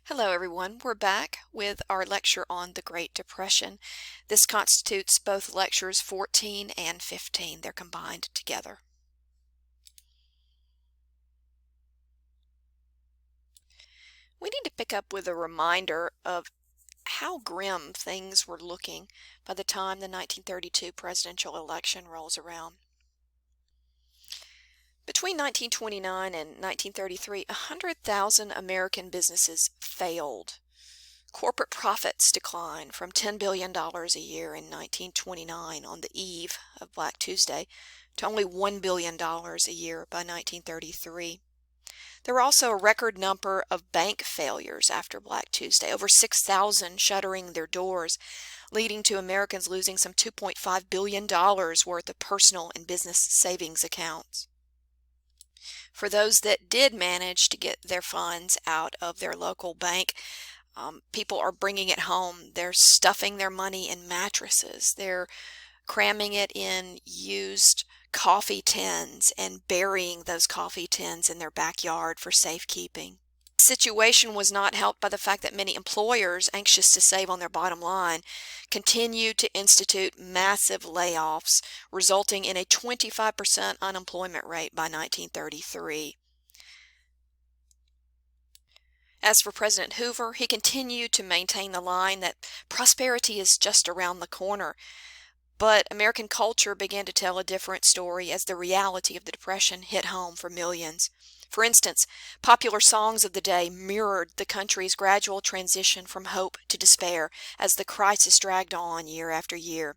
Hello, everyone. We're back with our lecture on the Great Depression. This constitutes both lectures 14 and 15. They're combined together. We need to pick up with a reminder of how grim things were looking by the time the 1932 presidential election rolls around. Between 1929 and 1933, 100,000 American businesses failed. Corporate profits declined from $10 billion a year in 1929 on the eve of Black Tuesday to only $1 billion a year by 1933. There were also a record number of bank failures after Black Tuesday, over 6,000 shuttering their doors, leading to Americans losing some $2.5 billion worth of personal and business savings accounts. For those that did manage to get their funds out of their local bank, people are bringing it home. They're stuffing their money in mattresses. They're cramming it in used coffee tins and burying those coffee tins in their backyard for safekeeping. The situation was not helped by the fact that many employers, anxious to save on their bottom line, continued to institute massive layoffs, resulting in a 25% unemployment rate by 1933. As for President Hoover, he continued to maintain the line that prosperity is just around the corner. But American culture began to tell a different story as the reality of the Depression hit home for millions. For instance, popular songs of the day mirrored the country's gradual transition from hope to despair as the crisis dragged on year after year.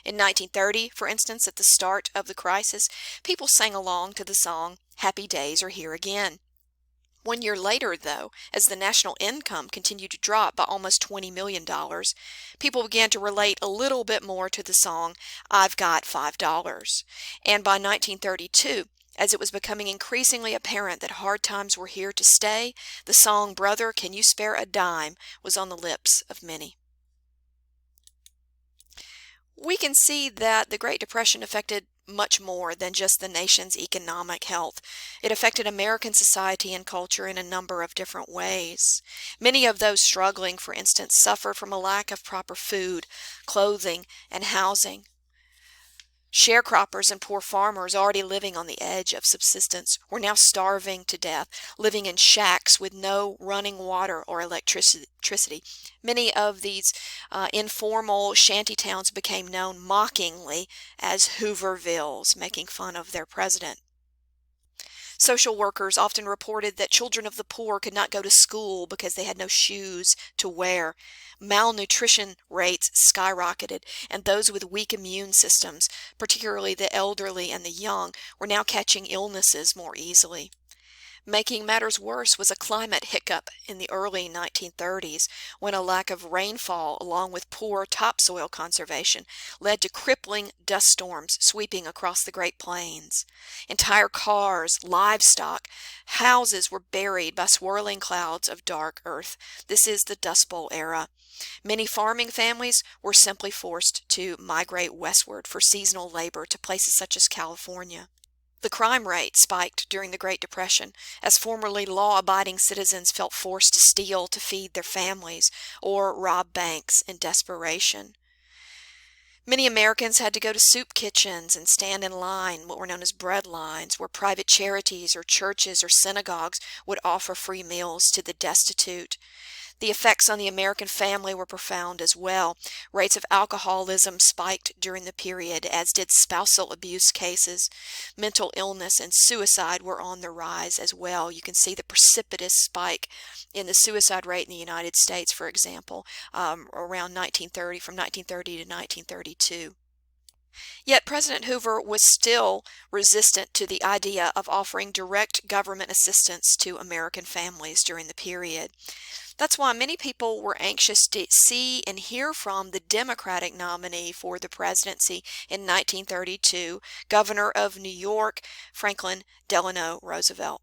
In 1930, for instance, at the start of the crisis, people sang along to the song, "Happy Days Are Here Again." 1 year later, though, as the national income continued to drop by almost $20 million, people began to relate a little bit more to the song, "I've Got $5." And by 1932, as it was becoming increasingly apparent that hard times were here to stay, the song, "Brother, Can You Spare a Dime?" was on the lips of many. We can see that the Great Depression affected much more than just the nation's economic health. It affected American society and culture in a number of different ways. Many of those struggling, for instance, suffered from a lack of proper food, clothing, and housing. Sharecroppers and poor farmers already living on the edge of subsistence were now starving to death, living in shacks with no running water or electricity. Many of these informal shanty towns became known mockingly as Hoovervilles, making fun of their president. Social workers often reported that children of the poor could not go to school because they had no shoes to wear. Malnutrition rates skyrocketed, and those with weak immune systems, particularly the elderly and the young, were now catching illnesses more easily. Making matters worse was a climate hiccup in the early 1930s, when a lack of rainfall, along with poor topsoil conservation, led to crippling dust storms sweeping across the Great Plains. Entire cars, livestock, houses were buried by swirling clouds of dark earth. This is the Dust Bowl era. Many farming families were simply forced to migrate westward for seasonal labor to places such as California. The crime rate spiked during the Great Depression as formerly law-abiding citizens felt forced to steal to feed their families or rob banks in desperation. Many Americans had to go to soup kitchens and stand in line, what were known as bread lines, where private charities or churches or synagogues would offer free meals to the destitute. The effects on the American family were profound as well. Rates of alcoholism spiked during the period, as did spousal abuse cases. Mental illness and suicide were on the rise as well. You can see the precipitous spike in the suicide rate in the United States, for example, around 1930, from 1930 to 1932. Yet President Hoover was still resistant to the idea of offering direct government assistance to American families during the period. That's why many people were anxious to see and hear from the Democratic nominee for the presidency in 1932, Governor of New York, Franklin Delano Roosevelt.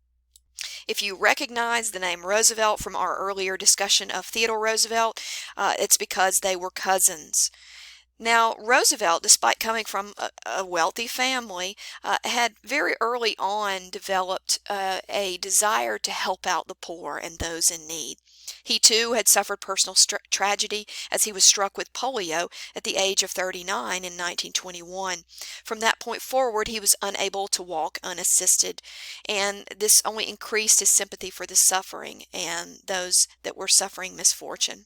If you recognize the name Roosevelt from our earlier discussion of Theodore Roosevelt, it's because they were cousins. Now, Roosevelt, despite coming from a wealthy family, had very early on developed a desire to help out the poor and those in need. He too had suffered personal tragedy as he was struck with polio at the age of 39 in 1921. From that point forward, he was unable to walk unassisted, and this only increased his sympathy for the suffering and those that were suffering misfortune.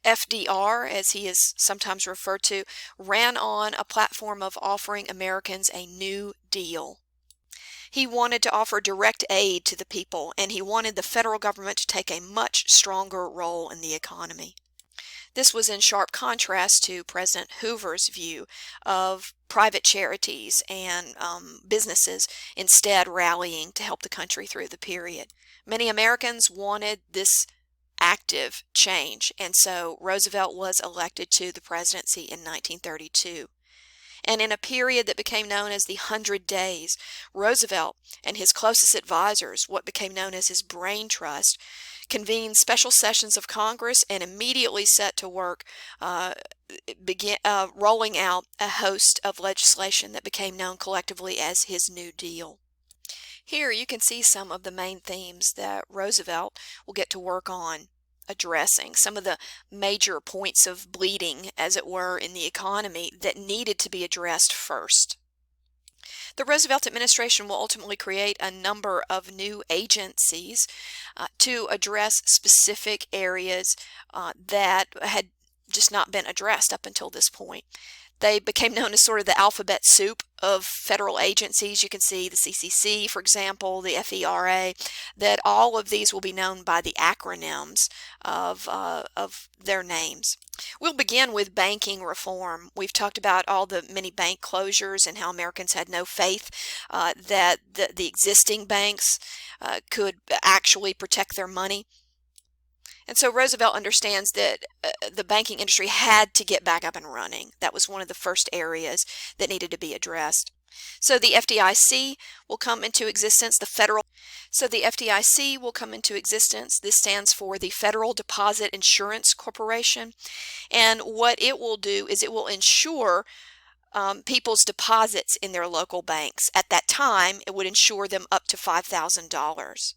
FDR, as he is sometimes referred to, ran on a platform of offering Americans a New Deal. He wanted to offer direct aid to the people, and he wanted the federal government to take a much stronger role in the economy. This was in sharp contrast to President Hoover's view of private charities and businesses instead rallying to help the country through the period. Many Americans wanted this active change, and so Roosevelt was elected to the presidency in 1932. And in a period that became known as the 100 Days, Roosevelt and his closest advisors, what became known as his Brain Trust, convened special sessions of Congress and immediately set to work rolling out a host of legislation that became known collectively as his New Deal. Here you can see some of the main themes that Roosevelt will get to work on addressing, some of the major points of bleeding, as it were, in the economy that needed to be addressed first. The Roosevelt administration will ultimately create a number of new agencies to address specific areas that had just not been addressed up until this point. They became known as sort of the alphabet soup of federal agencies. You can see the CCC, for example, the FERA, that all of these will be known by the acronyms of their names. We'll begin with banking reform. We've talked about all the many bank closures and how Americans had no faith that the existing banks could actually protect their money. And so Roosevelt understands that the banking industry had to get back up and running. That was one of the first areas that needed to be addressed. So the FDIC will come into existence. The FDIC will come into existence. This stands for the Federal Deposit Insurance Corporation. And what it will do is it will insure people's deposits in their local banks. At that time, it would insure them up to $5,000.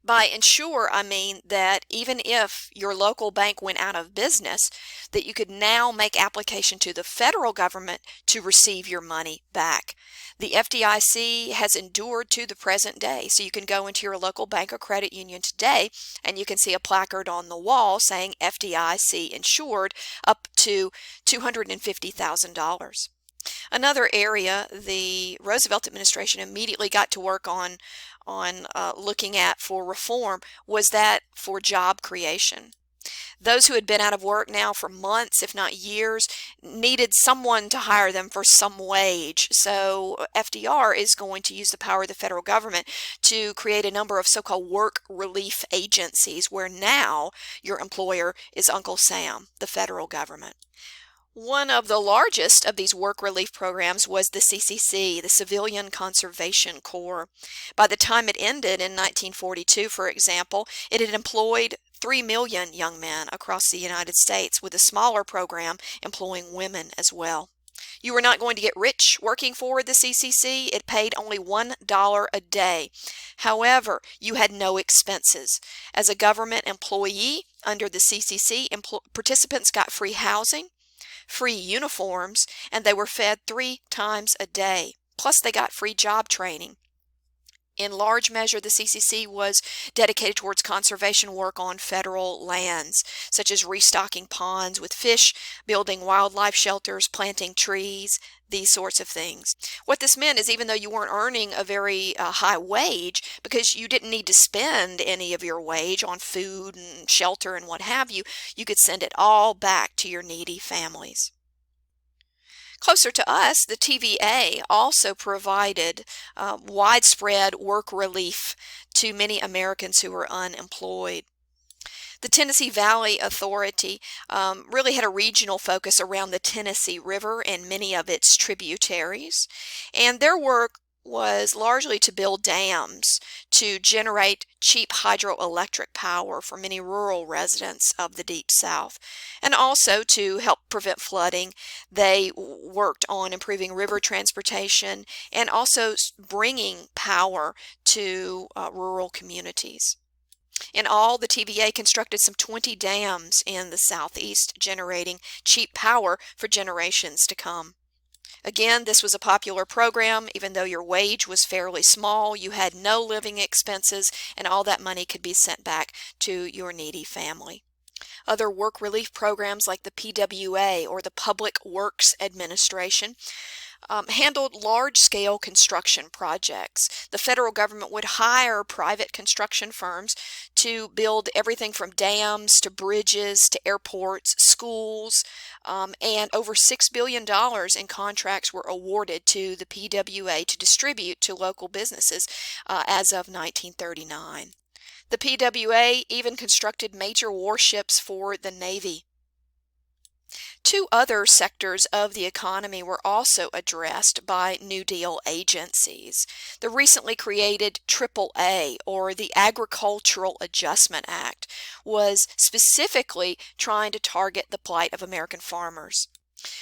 By insure, I mean that even if your local bank went out of business, that you could now make application to the federal government to receive your money back. The FDIC has endured to the present day, so you can go into your local bank or credit union today and you can see a placard on the wall saying FDIC insured up to $250,000. Another area the Roosevelt administration immediately got to work on looking at for reform was that for job creation. Those who had been out of work now for months, if not years, needed someone to hire them for some wage. So FDR is going to use the power of the federal government to create a number of so-called work relief agencies where now your employer is Uncle Sam, the federal government. One of the largest of these work relief programs was the CCC, the Civilian Conservation Corps. By the time it ended in 1942, for example, it had employed 3 million young men across the United States, with a smaller program employing women as well. You were not going to get rich working for the CCC. It paid only $1 a day. However, you had no expenses. As a government employee under the CCC, participants got free housing, free uniforms, and they were fed 3 times a day. Plus, they got free job training. In large measure, the CCC was dedicated towards conservation work on federal lands, such as restocking ponds with fish, building wildlife shelters, planting trees, these sorts of things. What this meant is even though you weren't earning a very high wage, because you didn't need to spend any of your wage on food and shelter and what have you, you could send it all back to your needy families. Closer to us, the TVA also provided widespread work relief to many Americans who were unemployed. The Tennessee Valley Authority really had a regional focus around the Tennessee River and many of its tributaries, and their work was largely to build dams to generate cheap hydroelectric power for many rural residents of the Deep South, and also to help prevent flooding. They worked on improving river transportation and also bringing power to rural communities. In all, the TVA constructed some 20 dams in the Southeast, generating cheap power for generations to come. Again, this was a popular program. Even though your wage was fairly small, you had no living expenses, and all that money could be sent back to your needy family. Other work relief programs like the PWA, or the Public Works Administration, handled large-scale construction projects. The federal government would hire private construction firms to build everything from dams to bridges to airports, schools, and over $6 billion in contracts were awarded to the PWA to distribute to local businesses as of 1939. The PWA even constructed major warships for the Navy. Two other sectors of the economy were also addressed by New Deal agencies. The recently created AAA, or the Agricultural Adjustment Act, was specifically trying to target the plight of American farmers.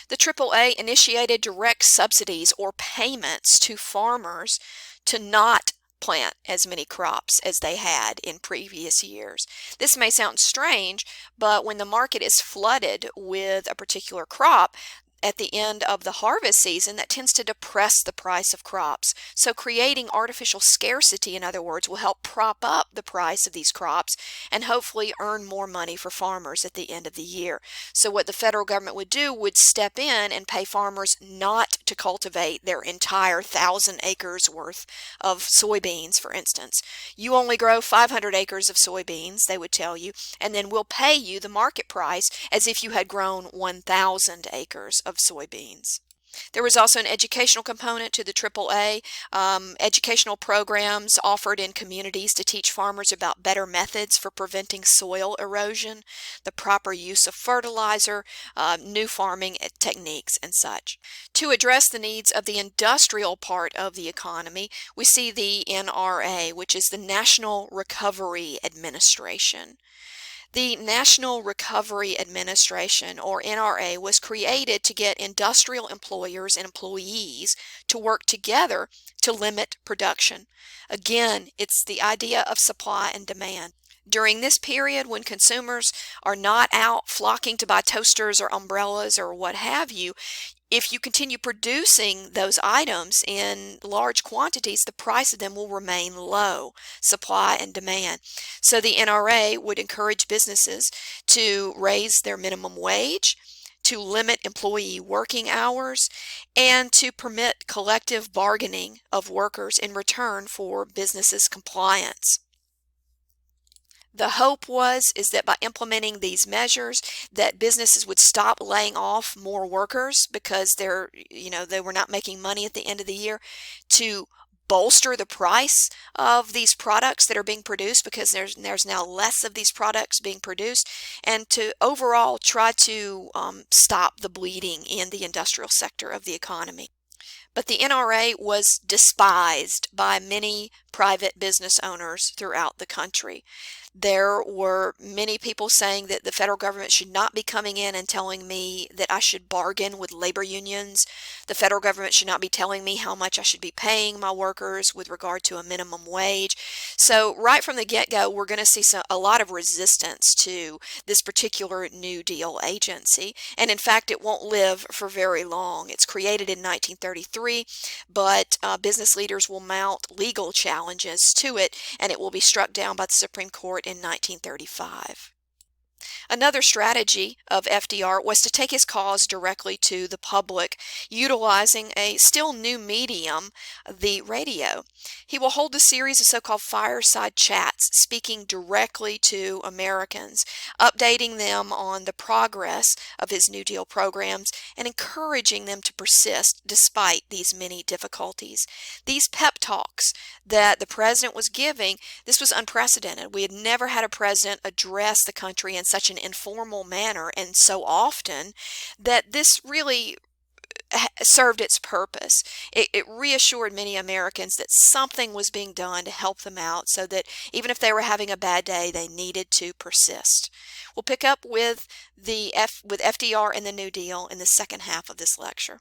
The AAA initiated direct subsidies or payments to farmers to not plant as many crops as they had in previous years. This may sound strange, but when the market is flooded with a particular crop at the end of the harvest season, that tends to depress the price of crops. So creating artificial scarcity, in other words, will help prop up the price of these crops and hopefully earn more money for farmers at the end of the year. So what the federal government would do would step in and pay farmers not to cultivate their entire 1,000 acres worth of soybeans, for instance. You only grow 500 acres of soybeans, they would tell you, and then we'll pay you the market price as if you had grown 1,000 acres of soybeans. There was also an educational component to the AAA. Educational programs offered in communities to teach farmers about better methods for preventing soil erosion, the proper use of fertilizer, new farming techniques, and such. To address the needs of the industrial part of the economy, we see the NRA, which is the National Recovery Administration. The National Recovery Administration, or NRA, was created to get industrial employers and employees to work together to limit production. Again, it's the idea of supply and demand. During this period, when consumers are not out flocking to buy toasters or umbrellas or what have you, if you continue producing those items in large quantities, the price of them will remain low, supply and demand. So the NRA would encourage businesses to raise their minimum wage, to limit employee working hours, and to permit collective bargaining of workers in return for businesses' compliance. The hope is that by implementing these measures, that businesses would stop laying off more workers because they were not making money at the end of the year, to bolster the price of these products that are being produced because there's now less of these products being produced, and to overall try to stop the bleeding in the industrial sector of the economy. But the NRA was despised by many private business owners throughout the country. There were many people saying that the federal government should not be coming in and telling me that I should bargain with labor unions. The federal government should not be telling me how much I should be paying my workers with regard to a minimum wage. So right from the get-go, we're going to see a lot of resistance to this particular New Deal agency. And in fact, it won't live for very long. It's created in 1933, but business leaders will mount legal challenges to it, and it will be struck down by the Supreme Court in 1935. Another strategy of FDR was to take his cause directly to the public, utilizing a still new medium, the radio. He will hold a series of so-called fireside chats, speaking directly to Americans, updating them on the progress of his New Deal programs and encouraging them to persist despite these many difficulties. These pep talks that the president was giving, this was unprecedented. We had never had a president address the country in such an informal manner and so often that this really served its purpose. It reassured many Americans that something was being done to help them out, so that even if they were having a bad day, they needed to persist. We'll pick up with FDR and the New Deal in the second half of this lecture.